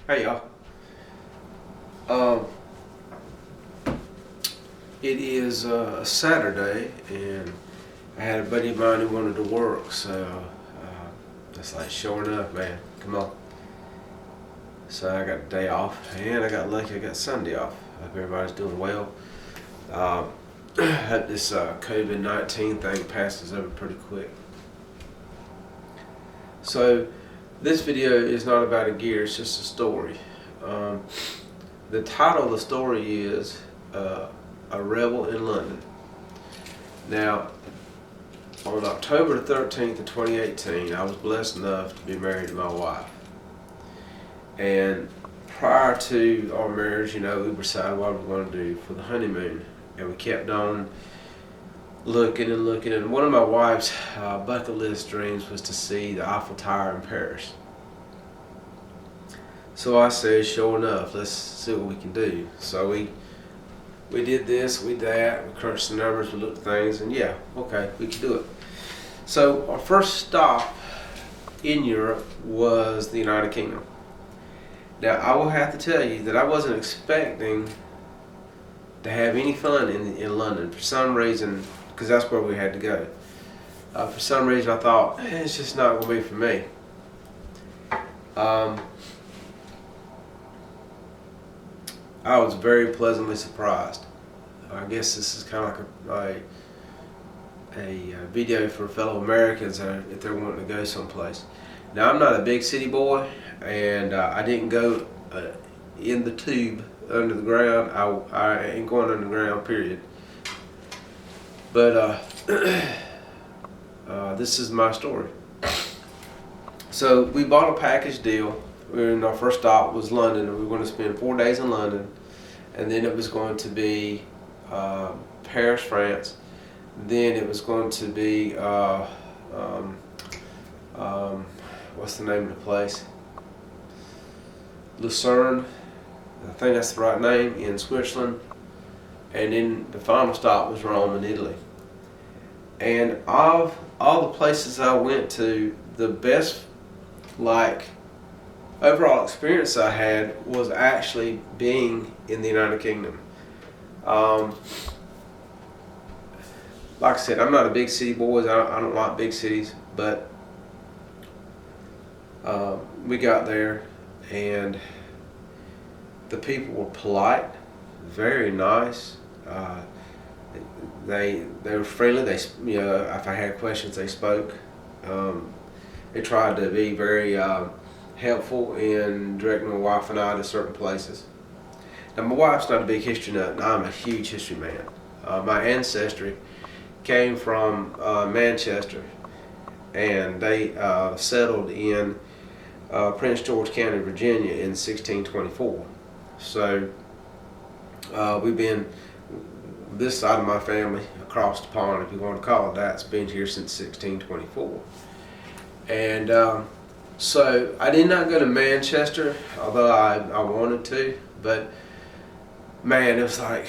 Hey y'all. Um, it is a Saturday, and I had a buddy of mine who wanted to work, so it's like showing up, man. Come on. So I got a day off, and I got lucky. I got Sunday off. Hope everybody's doing well. Hope this COVID-19 thing passes over pretty quick. So this video is not about a gear; it's just a story. Um, the title of the story is A Rebel in London. Now, on October 13th of 2018, I was blessed enough to be married to my wife. And prior to our marriage, we decided what we were going to do for the honeymoon. And we kept on looking and looking. And one of my wife's bucket list dreams was to see the Eiffel Tower in Paris. So I said, sure enough, let's see what we can do. So we did this, we did that, we crunched the numbers, we looked at things, and yeah, okay, we could do it. So our first stop in Europe was the United Kingdom. Now I will have to tell you that I wasn't expecting to have any fun in London for some reason, because that's where we had to go. For some reason I thought, it's just not going to be for me. I was very pleasantly surprised. I guess this is kind of like a video for fellow Americans if they're wanting to go someplace. Now, I'm not a big city boy, and I didn't go in the tube under the ground. I ain't going underground, period. But this is my story. So we bought a package deal. Our first stop was London, and we were going to spend 4 days in London, and then it was going to be Paris, France. Then it was going to be what's the name of the place? Lucerne, I think that's the right name, in Switzerland. And then the final stop was Rome in Italy. And of all the places I went to, the best overall experience I had was actually being in the United Kingdom. Like I said, I'm not a big city boy. I don't like big cities, but we got there, and the people were polite, very nice. They were friendly. If I had questions, they spoke. They tried to be very helpful in directing my wife and I to certain places. Now, my wife's not a big history nut, and I'm a huge history man. My ancestry came from Manchester, and they settled in Prince George County, Virginia in 1624. So we've been, this side of my family, across the pond, if you want to call it that, it's been here since 1624. And so I did not go to Manchester, although I wanted to, but man, it was like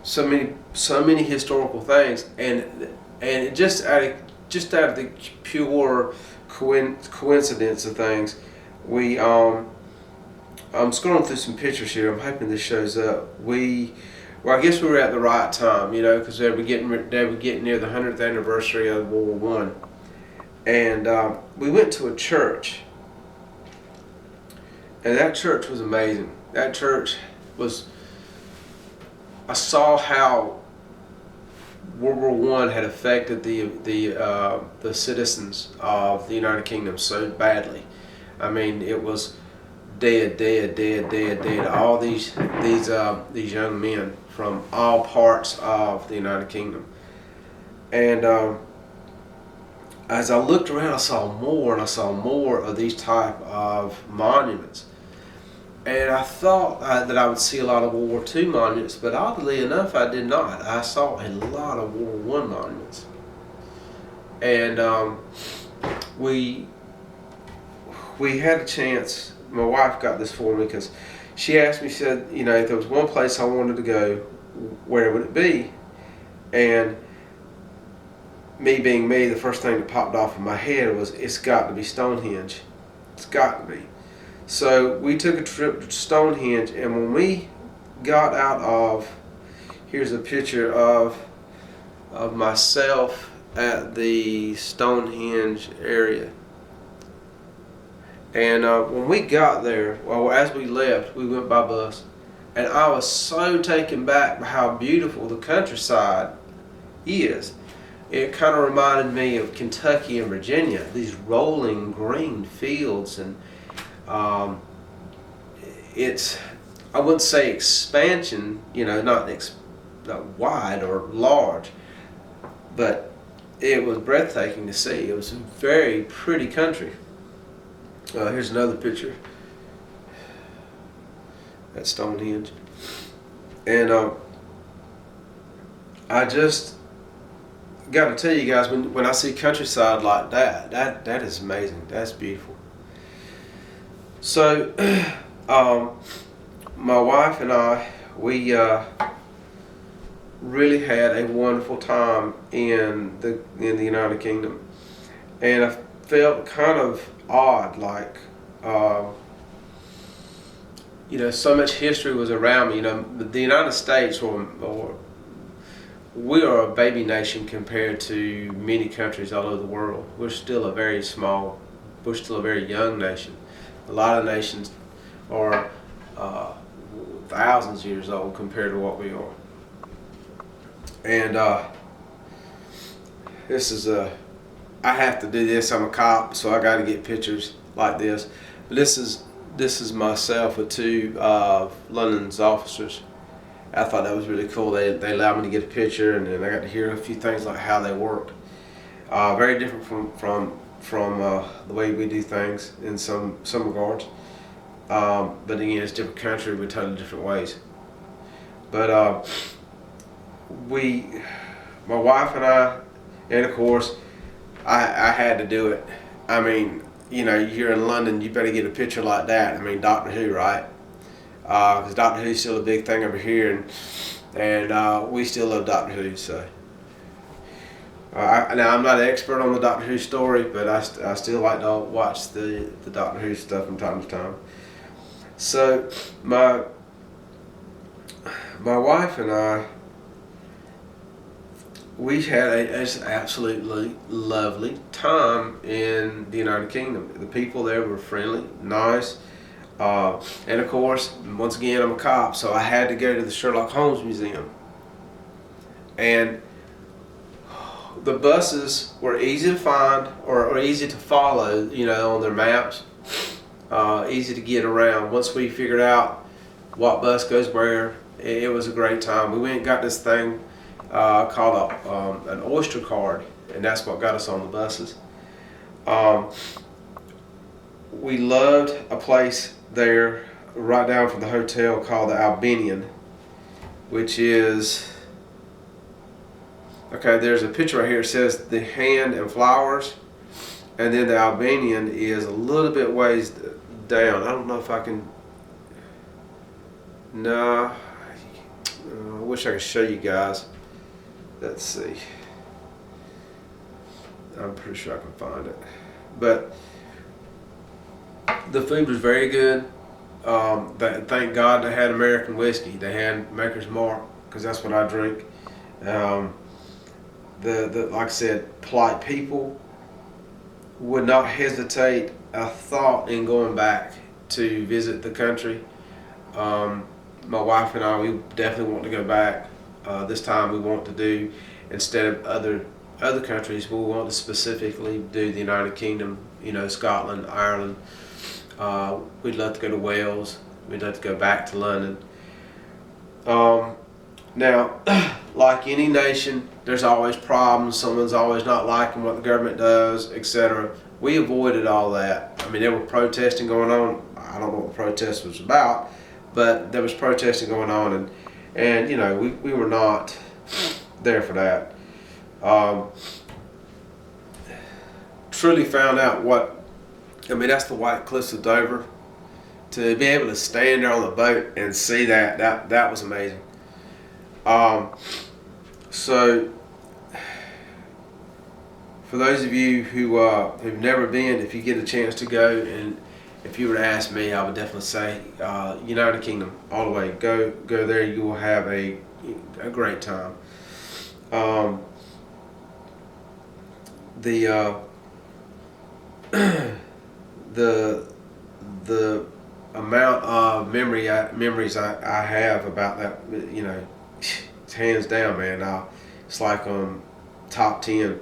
so many historical things, and it just out of the pure coincidence of things, I'm scrolling through some pictures here. I'm hoping this shows up. I guess we were at the right time, because they were getting near the 100th anniversary of World War One, and we went to a church, and that church was amazing. That church was. I saw how World War One had affected the citizens of the United Kingdom so badly. I mean, it was dead. All these young men from all parts of the United Kingdom, and as I looked around, I saw more of these type of monuments. And I thought that I would see a lot of World War II monuments, but oddly enough, I did not. I saw a lot of World War I monuments. And we had a chance. My wife got this for me because she asked me, she said, if there was one place I wanted to go, where would it be? And me being me, the first thing that popped off in my head was, it's got to be Stonehenge. It's got to be. So we took a trip to Stonehenge, and when we got out of, here's a picture of myself at the Stonehenge area. And when we got there, well, as we left, we went by bus, and I was so taken back by how beautiful the countryside is. It kind of reminded me of Kentucky and Virginia, these rolling green fields, and it's, I wouldn't say expansion, not wide or large, but it was breathtaking to see. It was a very pretty country. Here's another picture at Stonehenge, and I just got to tell you guys, when I see countryside like that is amazing. That's beautiful. So, my wife and I, we really had a wonderful time in the United Kingdom, and I felt kind of odd, like so much history was around me. The United States, or we are a baby nation compared to many countries all over the world. We're still a very young nation. A lot of nations are thousands of years old compared to what we are. And this is I have to do this. I'm a cop, so I got to get pictures like this. But this is myself with two of London's officers. I thought that was really cool. They allowed me to get a picture, and then I got to hear a few things like how they worked. Very different from the way we do things in some regards. But again, it's a different country with totally different ways. But my wife and I, and of course, I had to do it. I mean, you're in London, you better get a picture like that. I mean, Doctor Who, right? Because Doctor Who's still a big thing over here, and we still love Doctor Who. So now I'm not an expert on the Doctor Who story, but I still like to watch the Doctor Who stuff from time to time. So my wife and I, we had a just absolutely lovely time in the United Kingdom. The people there were friendly, nice. And of course, once again, I'm a cop, so I had to go to the Sherlock Holmes Museum. And the buses were easy to find, or easy to follow, on their maps. Easy to get around. Once we figured out what bus goes where, it was a great time. We went and got this thing called an Oyster card, and that's what got us on the buses. We loved a place there right down from the hotel called the Albanian, which is, okay, there's a picture right here. It says the Hand and Flowers, and then the Albanian is a little bit ways down. I don't know if I can, no, I wish I could show you guys. Let's see. I'm pretty sure I can find it. But the food was very good. Thank God they had American whiskey. They had Maker's Mark, because that's what I drink. Like I said, polite people, would not hesitate a thought in going back to visit the country. My wife and I, we definitely want to go back. This time we want to do, instead of other countries, we want to specifically do the United Kingdom, Scotland, Ireland. We'd love to go to Wales. We'd love to go back to London. Now, like any nation, there's always problems. Someone's always not liking what the government does, etc. We avoided all that. I mean, there were protesting going on. I don't know what the protest was about, but there was protesting going on, and we were not there for that. Truly found out that's the White Cliffs of Dover. To be able to stand there on the boat and see that was amazing. So for those of you who've never been, if you get a chance to go if you were to ask me, I would definitely say United Kingdom all the way. Go there. You will have a great time. The the amount of memories I have about that, it's hands down, man. It's like top 10.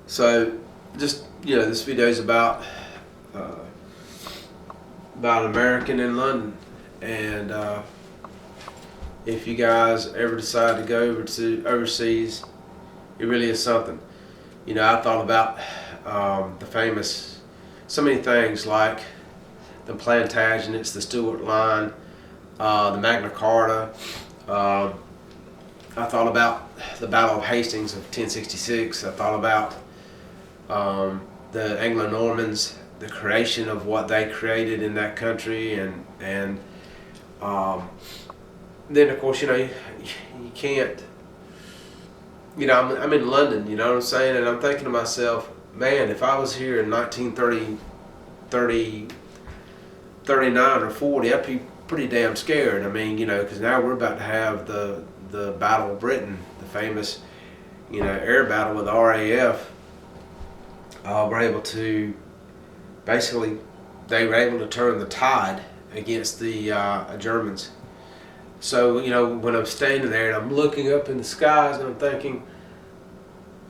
So just this video is about an American in London, and if you guys ever decide to go over to overseas, it really is something. I thought about the famous, so many things like the Plantagenets, the Stuart Line, the Magna Carta. I thought about the Battle of Hastings of 1066. I thought about the Anglo-Normans, the creation of what they created in that country, and then of course you can't. I'm in London, you know what I'm saying, and I'm thinking to myself, man, if I was here in 1939 or 40, I'd be pretty damn scared. I mean, because now we're about to have the Battle of Britain, the famous, air battle with the RAF. We're able to, basically, they were able to turn the tide against the Germans. So, when I'm standing there and I'm looking up in the skies and I'm thinking,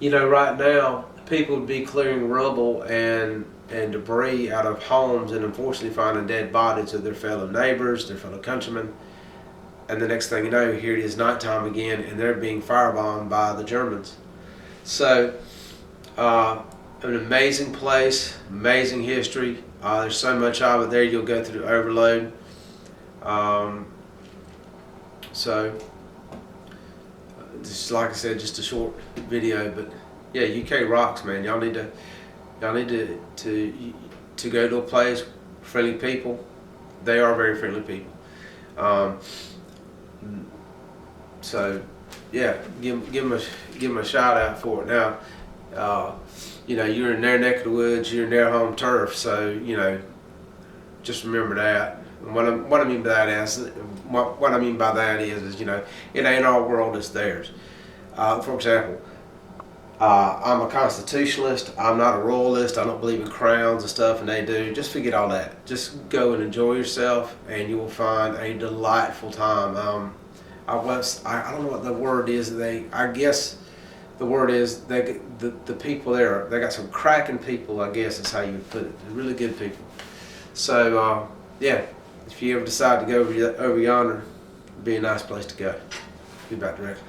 right now, people would be clearing rubble and debris out of homes and unfortunately finding dead bodies of their fellow neighbors, their fellow countrymen. And the next thing you know, here it is nighttime again and they're being firebombed by the Germans. So, an amazing place, amazing history. There's so much of it there, you'll go through the overload. So, just like I said, just a short video, but yeah, UK rocks, man. Y'all need to go to a place, friendly people. They are very friendly people. So yeah, give them a shout out for it. Now, you're in their neck of the woods, you're in their home turf, so just remember that. And what I mean by that is it ain't our world, it's theirs. For example, I'm a constitutionalist. I'm not a royalist. I don't believe in crowns and stuff, and they do. Just forget all that. Just go and enjoy yourself, and you will find a delightful time. I don't know what the word is. I guess the word is the people there. They got some cracking people. I guess is how you would put it. They're really good people. So yeah, if you ever decide to go over yonder, it'd be a nice place to go. Be back directly.